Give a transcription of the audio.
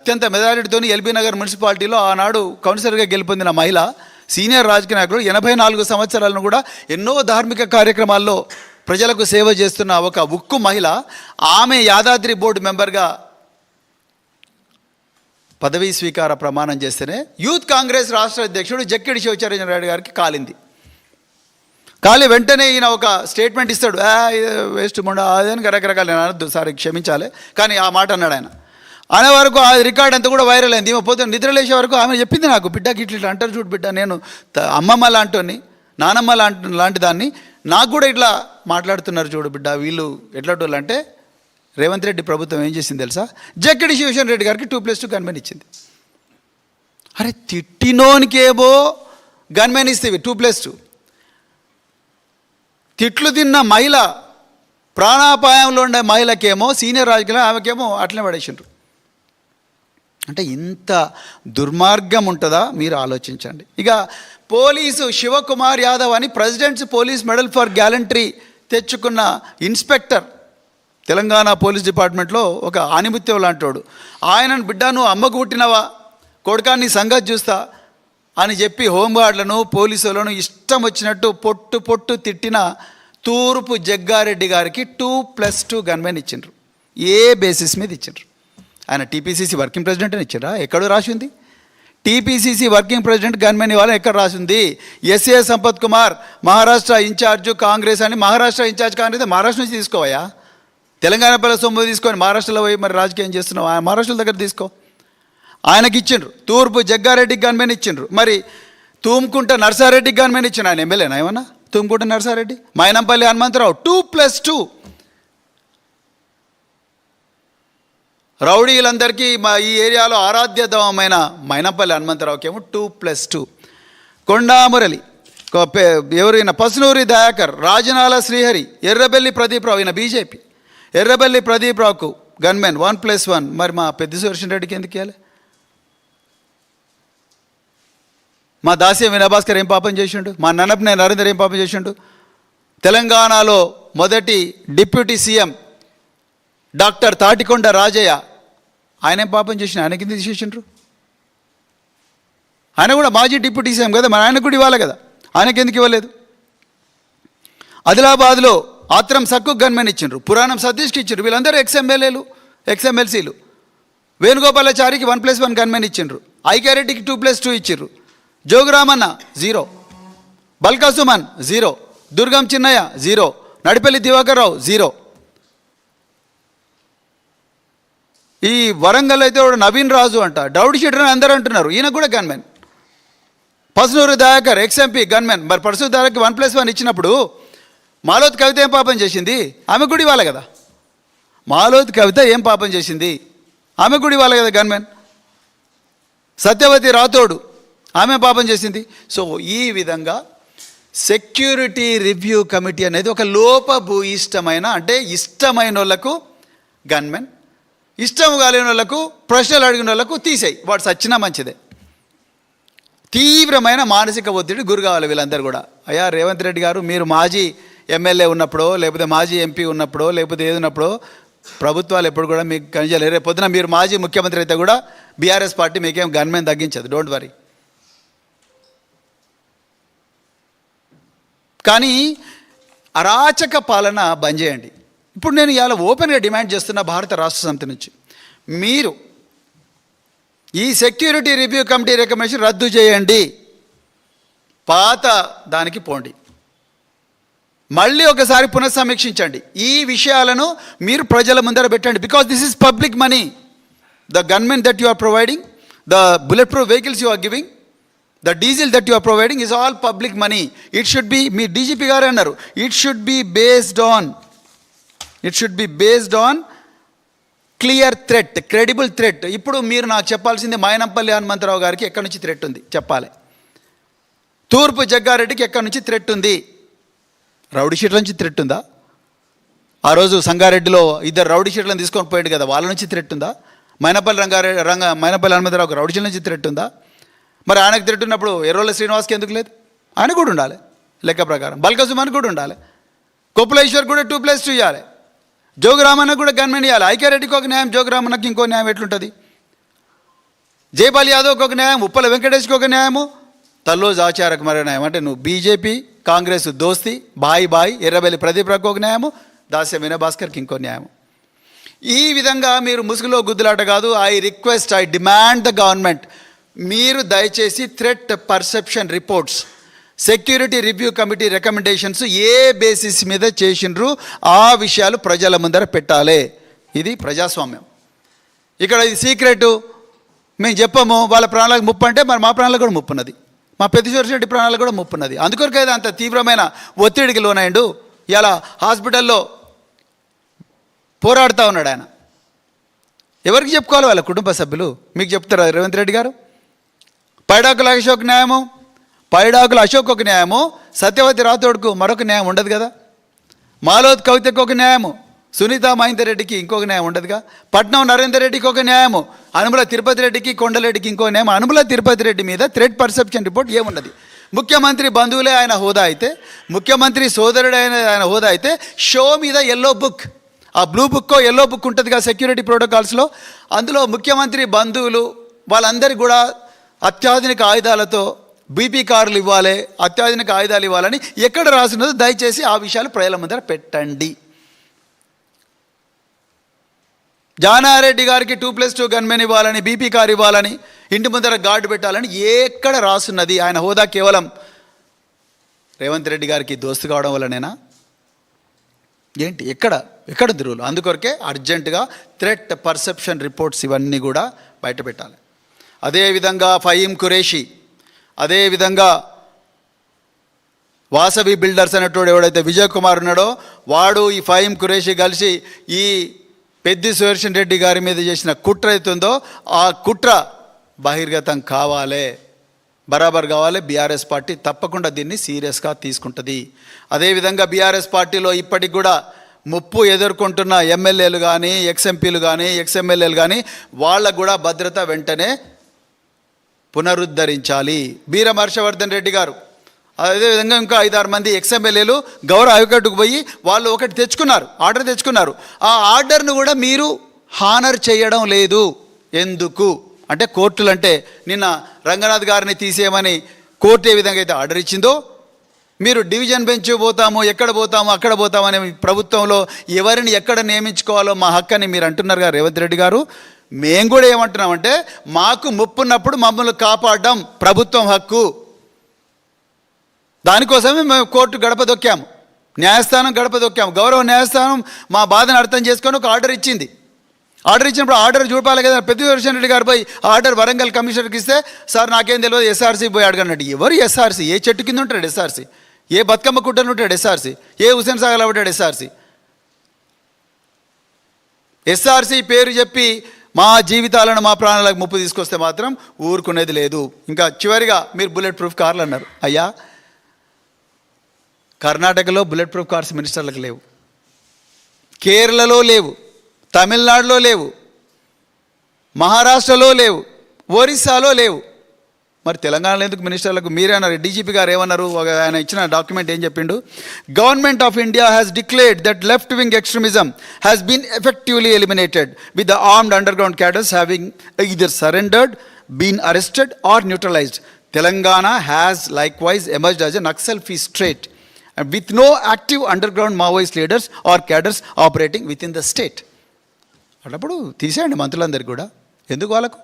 అత్యంత మెజారిటీతో ఎల్బీ నగర్ మున్సిపాలిటీలో ఆనాడు కౌన్సిలర్గా గెలుపొందిన మహిళ, సీనియర్ రాజకీయ నాయకుడు, 84 సంవత్సరాలను కూడా ఎన్నో ధార్మిక కార్యక్రమాల్లో ప్రజలకు సేవ చేస్తున్న ఒక ఉక్కు మహిళ, ఆమె యాదాద్రి బోర్డు మెంబర్గా పదవీ స్వీకార ప్రమాణం చేస్తేనే యూత్ కాంగ్రెస్ రాష్ట్ర అధ్యక్షుడు జక్కిడి శివచరణ్ గారికి కాలింది. కాలి వెంటనే ఈయన ఒక స్టేట్మెంట్ ఇస్తాడు, వేస్ట్ ముండా అదని రకరకాల, నేను అనద్దు సార్ క్షమించాలి, కానీ ఆ మాట అన్నాడు ఆయన. అనే వరకు ఆ రికార్డ్ అంతా కూడా వైరల్ అయింది. ఈమె పొద్దున్న నిద్రలేసే వరకు ఆమె చెప్పింది, నాకు బిడ్డకి ఇట్లా అంటారు చూడు బిడ్డ, నేను అమ్మమ్మ లాంటి నానమ్మ లాంటి దాన్ని, నాకు కూడా ఇట్లా మాట్లాడుతున్నారు చూడు బిడ్డ, వీళ్ళు ఎట్లాంటి అంటే రేవంత్ రెడ్డి ప్రభుత్వం ఏం చేసింది తెలుసా, జక్కిడి శివచరణ్ రెడ్డి గారికి 2+2 గన్మెన్ ఇచ్చింది. అరే తిట్టినోనికేమో గన్మెన్ ఇస్తేవి 2+2, తిట్లు తిన్న మహిళ, ప్రాణాపాయంలో ఉండే మహిళకేమో సీనియర్ రాజకీయ ఆమెకేమో అట్లనే పడేసిండ్రు. అంటే ఇంత దుర్మార్గం ఉంటుందా మీరు ఆలోచించండి. ఇక పోలీసు శివకుమార్ యాదవ్ అని presidents police medal for gallantry తెచ్చుకున్న ఇన్స్పెక్టర్, తెలంగాణ పోలీస్ డిపార్ట్మెంట్లో ఒక ఆనిముత్యం లాంటోడు, ఆయనను బిడ్డ నువ్వు అమ్మకు పుట్టినవా, కొడుకాన్ని సంగతి చూస్తా అని చెప్పి హోంగార్డులను పోలీసులను ఇష్టం వచ్చినట్టు పొట్టు తిట్టిన తూర్పు జగ్గారెడ్డి గారికి 2+2 గన్మెన్ ఇచ్చిండ్రు. ఏ బేసిస్ మీద ఇచ్చిండ్రు? ఆయన టీపీసీసీ వర్కింగ్ ప్రెసిడెంట్ అని ఇచ్చారా? ఎక్కడో రాసింది టీపీసీసీ వర్కింగ్ ప్రెసిడెంట్ గన్మెన్ ఇవ్వాలని ఎక్కడ రాసింది? ఎస్ఏ సంపత్ కుమార్ మహారాష్ట్ర ఇన్ఛార్జు కాంగ్రెస్ అని, మహారాష్ట్ర ఇన్ఛార్జ్ కాంగ్రెస్ మహారాష్ట్ర నుంచి తీసుకోవయా, తెలంగాణ పిల్లల సొమ్ము తీసుకొని మహారాష్ట్రలో పోయి మరి రాజకీయం చేస్తున్నావు, మహారాష్ట్ర దగ్గర తీసుకో. ఆయనకి ఇచ్చిండ్రు. తూర్పు జగ్గారెడ్డికి గన్మెన్ ఇచ్చిండ్రు. మరి తూముకుంట నర్సారెడ్డికి గన్మెన్ ఇచ్చిండు. ఆయన ఎమ్మెల్యేనా ఏమన్నా? తూముకుంట నర్సారెడ్డి. మైనంపల్లి హనుమంతరావు 2+2. రౌడీలందరికీ మా ఈ ఏరియాలో ఆరాధ్యదమైన మైనంపల్లి హనుమంతరావుకి ఏమో 2+2. కొండామురళి, ఎవరైనా పసునూరి దయాకర్, రాజనాల శ్రీహరి, ఎర్రబెల్లి ప్రదీప్రావు, ఈయన బీజేపీ, ఎర్రబెల్లి ప్రదీప్రావుకు గన్మెన్ 1+1. మరి మా పెద్ద సుదర్శన్ రెడ్డికి ఎందుకు ఇవ్వాలి? మా దాస్యం వినయభాస్కర్ ఏం పాపం చేసిండు? మా నన్నపనే నరేందర్ ఏం పాపం చేసిండు? తెలంగాణలో మొదటి deputy CM doctor Thatikonda Rajaiah, ఆయన ఏం పాపం చేసిన? ఆయన కింద తీసేసిండ్రు. ఆయన కూడా మాజీ డిప్యూటీ సీఎం కదా, మరి ఆయనకు కూడా ఇవ్వాలి కదా, ఆయనకి ఎందుకు ఇవ్వలేదు? ఆదిలాబాద్లో ఆత్రం సక్కు గన్మెన్ ఇచ్చిండ్రు, పురాణం సతీష్కి ఇచ్చిండ్రు. వీళ్ళందరూ ఎక్స్ఎమ్మెల్యేలు, ఎక్స్ఎమ్మెల్సీలు. వేణుగోపాలాచారికి 1+1 గన్మెన్ ఇచ్చిండ్రు. ఐక్యారెడ్డికి 2+2 ఇచ్చిండ్రు. జోగురామన్న 0, బల్కా సుమన్ 0, దుర్గం చిన్నయ్య 0, నడిపల్లి దివాకర్ రావు 0. ఈ వరంగల్ అయితే నవీన్ రాజు అంట, డౌడ్ షీటర్ అని అందరూ అంటున్నారు, ఈయన కూడా gunmen. Pasunuru Dayakar ex-MP gunmen. మరి పసునూరు దయాకర్కి 1+1 ఇచ్చినప్పుడు మాలోత్ కవిత ఏం పాపం చేసింది? ఆమె కూడా ఇవ్వాలి కదా. మాలోత్ కవిత ఏం పాపం చేసింది? ఆమె కూడా ఇవ్వాలి కదా గన్మెన్. సత్యవతి రాథోడు, ఆమె పాపం చేసింది. సో ఈ విధంగా సెక్యూరిటీ రివ్యూ కమిటీ అనేది ఒక లోపభూయిష్టమైన, అంటే ఇష్టమైన వాళ్ళకు గన్మెన్, ఇష్టం కాలేని వాళ్ళకు, ప్రశ్నలు అడిగిన వాళ్ళకు తీసేయి, వాడు సచ్చినా మంచిదే. తీవ్రమైన మానసిక ఒత్తిడి గురి కావాలి వీళ్ళందరూ కూడా. అయ్యా రేవంత్ రెడ్డి గారు, మీరు మాజీ ఎమ్మెల్యే ఉన్నప్పుడో, లేకపోతే మాజీ ఎంపీ ఉన్నప్పుడో, లేకపోతే ఏది ఉన్నప్పుడో ప్రభుత్వాలు ఎప్పుడు కూడా మీకు కనిపించలేదు. రేపు పొద్దున మీరు మాజీ ముఖ్యమంత్రి అయితే కూడా బీఆర్ఎస్ పార్టీ మీకేం గన్మెన్ తగ్గించదు, డోంట్ వరీ. కానీ అరాచక పాలన బంద్ చేయండి. ఇప్పుడు నేను ఇవాళ ఓపెన్గా డిమాండ్ చేస్తున్న భారత రాష్ట్ర సమితి నుంచి, మీరు ఈ సెక్యూరిటీ రివ్యూ కమిటీ రికమెండేషన్ రద్దు చేయండి, పాత దానికి పోండి, మళ్ళీ ఒకసారి పునఃసమీక్షించండి. ఈ విషయాలను మీరు ప్రజల ముందర పెట్టండి. Because this is public money. The gunmen that you are providing, the bullet proof vehicles you are giving, the diesel that you are providing is all public money. It should be, me DGP గారు అన్నారు, it should be based on clear threat, credible threat. ఇప్పుడు మీరు నాకు చెప్పాల్సింది మైనంపల్లి హనుమంతరావు గారికి ఎక్కడి నుంచి threat ఉంది చెప్పాలి. తూర్పు జగ్గారెడ్డికి ఎక్కడి నుంచి థ్రెట్ ఉంది? రౌడీ షీట్ల నుంచి థ్రెట్ ఉందా? ఆ రోజు సంగారెడ్డిలో 2 రౌడీ షీట్లను తీసుకొని పోయాడు కదా, వాళ్ళ నుంచి థ్రెట్ ఉందా? మైనంపల్లి హనుమంతరావుకి రౌడీ షీట్ల నుంచి థ్రెట్ ఉందా? మరి ఆయనకు తిట్టున్నప్పుడు ఎర్రోళ్ళ శ్రీనివాస్కి ఎందుకు లేదు? ఆయన కూడా ఉండాలి లెక్క ప్రకారం. బల్కా సుమన్ కూడా ఉండాలి. కొప్పులేశ్వర్ కూడా 2+2 ఇవ్వాలి. జోగురామన్నకు కూడా గన్మెన్ ఇవ్వాలి. ఐక్యారెడ్డికి ఒక న్యాయం, జోగురామన్నకి ఇంకో న్యాయం ఎట్లుంటుంది? జైపాల్ యాదవ్కి ఒక న్యాయం, ఉప్పల వెంకటేష్కి ఒక న్యాయము, తల్లోజు ఆచార్యకు మరో న్యాయం. అంటే నువ్వు బీజేపీ కాంగ్రెస్ దోస్తి బాయ్ ఎర్రబెల్లి ప్రదీప్రావుకి ఒక న్యాయము, దాస్య వినయభాస్కర్కి ఇంకో న్యాయం. ఈ విధంగా మీరు ముసుగులో గుద్దులాట కాదు. ఐ డిమాండ్ ద గవర్నమెంట్, మీరు దయచేసి threat perception reports, security review committee recommendations ఏ బేసిస్ మీద చేసిండ్రు ఆ విషయాలు ప్రజల ముందర పెట్టాలి. ఇది ప్రజాస్వామ్యం. ఇక్కడ ఇది సీక్రెట్ మేము చెప్పము, వాళ్ళ ప్రాణాలకు ముప్పు అంటే మరి మా ప్రాణాలకు కూడా ముప్పు ఉన్నది, మా పెద్దిశ్వరరెడ్డి ప్రాణాలకు కూడా ముప్పు ఉన్నది. అందుకొరకైతే అంత తీవ్రమైన ఒత్తిడికి లోనైండు. ఇలా హాస్పిటల్లో పోరాడుతూ ఉన్నాడు ఆయన. ఎవరికి చెప్పుకోవాలి? వాళ్ళ కుటుంబ సభ్యులు. మీకు చెప్తారా రేవంత్ రెడ్డి గారు? పైడాకుల అశోక్ న్యాయము, పైడాకుల అశోక్ ఒక న్యాయము, సత్యవతి రాథోడ్కు మరొక న్యాయం ఉండదు కదా, మాలోత్ కవితకు ఒక న్యాయము, సునీత మహేందర్ రెడ్డికి ఇంకొక న్యాయం ఉండదుగా, పట్నం నరేందర్ రెడ్డికి ఒక న్యాయము, అనుముల తిరుపతి రెడ్డికి కొండలరెడ్డికి ఇంకో న్యాయం. అనుముల తిరుపతి రెడ్డి మీద థ్రెట్ పర్సెప్షన్ రిపోర్ట్ ఏమున్నది? ముఖ్యమంత్రి బంధువులే ఆయన హోదా అయితే, ముఖ్యమంత్రి సోదరుడు ఆయన హోదా అయితే, షో మీద ఎల్లో బుక్, ఆ బ్లూ బుక్కో ఎల్లో బుక్ ఉంటుందిగా సెక్యూరిటీ ప్రోటోకాల్స్లో, అందులో ముఖ్యమంత్రి బంధువులు వాళ్ళందరికీ కూడా అత్యాధునిక ఆయుధాలతో బీపీ కార్లు ఇవ్వాలి, అత్యాధునిక ఆయుధాలు ఇవ్వాలని ఎక్కడ రాసినదో దయచేసి ఆ విషయాలు ప్రజల ముందర పెట్టండి. జానారెడ్డి గారికి 2+2 గన్మెన్ ఇవ్వాలని, బీపీ కార్ ఇవ్వాలని, ఇంటి ముందర గార్డు పెట్టాలని ఎక్కడ రాసున్నది? ఆయన హోదా కేవలం రేవంత్ రెడ్డి గారికి దోస్తు కావడం వల్లనేనా? ఏంటి ఎక్కడ దిరువులు? అందుకొరకే అర్జెంటుగా థ్రెట్ పర్సెప్షన్ రిపోర్ట్స్ ఇవన్నీ కూడా బయట పెట్టాలి. అదేవిధంగా ఫహీం ఖురేషి, అదేవిధంగా వాసవి బిల్డర్స్ అనేటోడు ఎవడైతే విజయ్ కుమార్ ఉన్నాడో వాడు ఈ ఫహీం ఖురేషి కలిసి ఈ పెద్ది సుదర్శన్ రెడ్డి గారి మీద చేసిన కుట్ర అవుతుందో ఆ కుట్ర బహిర్గతం కావాలి, బరాబర్ కావాలి. బీఆర్ఎస్ పార్టీ తప్పకుండా దీన్ని సీరియస్గా తీసుకుంటుంది. అదేవిధంగా బీఆర్ఎస్ పార్టీలో ఇప్పటికి కూడా ముప్పు ఎదుర్కొంటున్న ఎమ్మెల్యేలు కానీ, ఎక్స్ఎంపీలు కానీ, ఎక్స్ఎమ్మెల్యేలు కానీ వాళ్ళకు కూడా భద్రత వెంటనే పునరుద్ధరించాలి. బీరం హర్షవర్ధన్ రెడ్డి గారు, అదేవిధంగా ఇంకా 5-6 మంది ఎక్స్ఎమ్మెల్యేలు గౌరవ హైకోర్టుకు పోయి వాళ్ళు ఒకటి తెచ్చుకున్నారు, ఆర్డర్ తెచ్చుకున్నారు. ఆ ఆర్డర్ను కూడా మీరు హానర్ చేయడం లేదు. ఎందుకు అంటే కోర్టులు అంటే నిన్న రంగనాథ్ గారిని తీసేయమని కోర్టు ఏ విధంగా అయితే ఆర్డర్ ఇచ్చిందో, మీరు డివిజన్ బెంచ్ పోతాము, ఎక్కడ పోతాము అక్కడ పోతామని ప్రభుత్వంలో ఎవరిని ఎక్కడ నియమించుకోవాలో మా హక్కు అని మీరు అంటున్నారు కదా రేవంత్ రెడ్డి గారు. మేము కూడా ఏమంటున్నామంటే మాకు ముప్పున్నప్పుడు మమ్మల్ని కాపాడడం ప్రభుత్వం హక్కు. దానికోసమే మేము కోర్టు గడప దొక్కాము, న్యాయస్థానం గడప దొక్కాము. గౌరవ న్యాయస్థానం మా బాధను అర్థం చేసుకొని ఒక ఆర్డర్ ఇచ్చింది. ఆర్డర్ ఇచ్చినప్పుడు ఆర్డర్ చూపాలి కదా. పెద్ది సుదర్శన్ రెడ్డి గారు పోయి ఆర్డర్ వరంగల్ కమిషనర్కి ఇస్తే సార్ నాకేం తెలియదు ఎస్ఆర్సీ పోయి అడగన్నట్టు. ఎవరు ఎస్ఆర్సీ? ఏ చెట్టు కింద ఉంటాడు ఎస్ఆర్సీ? ఏ బతుకమ్మ కుట్టను ఉంటాడు ఎస్ఆర్సీ? ఏ హుసేన్ సాగర్లో ఉంటాడు ఎస్ఆర్సీ? ఎస్ఆర్సీ పేరు చెప్పి మా జీవితాలను మా ప్రాణాలకు ముప్పు తీసుకొస్తే మాత్రం ఊరుకునేది లేదు. ఇంకా చివరిగా మీరు బుల్లెట్ ప్రూఫ్ కార్లు అన్నారు. అయ్యా, కర్ణాటకలో బుల్లెట్ ప్రూఫ్ కార్స్ మినిస్టర్లకు లేవు, కేరళలో లేవు, తమిళనాడులో లేవు, మహారాష్ట్రలో లేవు, ఒరిస్సాలో లేవు. మరి తెలంగాణలో ఎందుకు మినిస్టర్లకు? మీరే అన్నారు, డీజీపీ గారు ఏమన్నారు, ఆయన ఇచ్చిన డాక్యుమెంట్ ఏం చెప్పిండు? Government of India has declared that left wing extremism has been effectively eliminated with the armed underground cadres having either surrendered, been arrested or neutralized. Telangana has likewise emerged as a Naxal-free state with no active underground Maoist leaders or cadres operating within the state. అప్పుడు తీసేయండి మంత్రులందరికీ కూడా. ఎందుకు వాళ్ళకు?